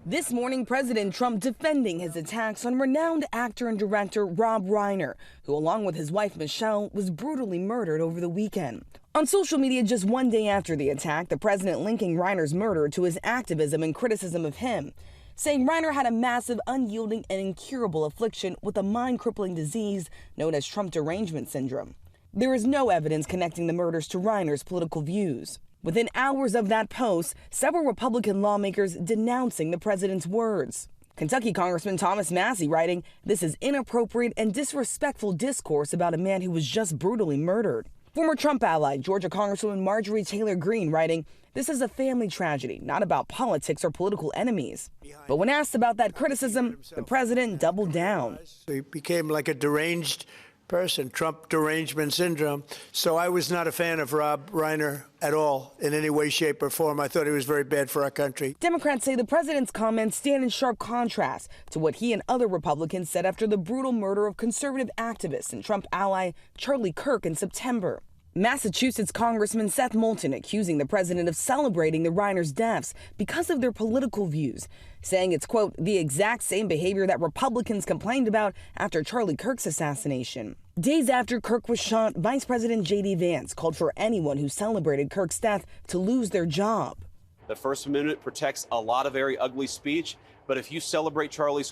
This morning, President Trump defending his attacks on renowned actor and director Rob Reiner, who, along with his wife Michelle, was brutally murdered over the weekend. On social media just one day after the attack, the president linking Reiner's murder to his activism and criticism of him, saying Reiner had a massive, unyielding, and incurable affliction with a mind-crippling disease known as Trump derangement syndrome. There is no evidence connecting the murders to Reiner's political views. Within hours of that post, several Republican lawmakers denouncing the president's words. Kentucky Congressman Thomas Massie writing, "This is inappropriate and disrespectful discourse about a man who was just brutally murdered." Former Trump ally Georgia Congresswoman Marjorie Taylor Greene writing, "This is a family tragedy, not about politics or political enemies." But when asked about that criticism, the president doubled down. He became like a deranged person, Trump derangement syndrome. So I was not a fan of Rob Reiner at all in any way, shape, or form. I thought he was very bad for our country. Democrats say the president's comments stand in sharp contrast to what he and other Republicans said after the brutal murder of conservative activist and Trump ally Charlie Kirk in September. Massachusetts Congressman Seth Moulton accusing the president of celebrating the Reiner's deaths because of their political views, saying it's, quote, the exact same behavior that Republicans complained about after Charlie Kirk's assassination. Days after Kirk was shot, Vice President J.D. Vance called for anyone who celebrated Kirk's death to lose their job. The First Amendment protects a lot of very ugly speech, but if you celebrate Charlie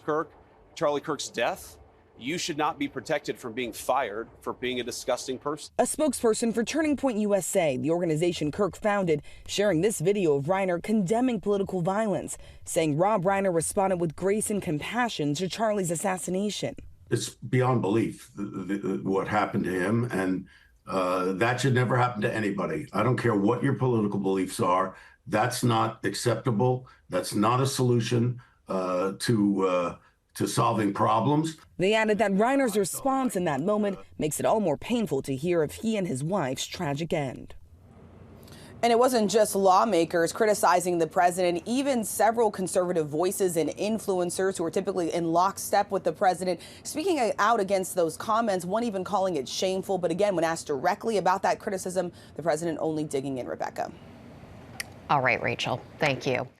Kirk's death, you should not be protected from being fired for being a disgusting person. A spokesperson for Turning Point USA, the organization Kirk founded, sharing this video of Reiner condemning political violence, saying Rob Reiner responded with grace and compassion to Charlie's assassination. It's beyond belief what happened to him, and that should never happen to anybody. I don't care what your political beliefs are. That's not acceptable. That's not a solution to solving problems. They added that Reiner's response in that moment makes it all more painful to hear of he and his wife's tragic end. And it wasn't just lawmakers criticizing the president. Even several conservative voices and influencers who are typically in lockstep with the president speaking out against those comments, one even calling it shameful. But again, when asked directly about that criticism, the president only digging in, Rebecca. All right, Rachel, thank you.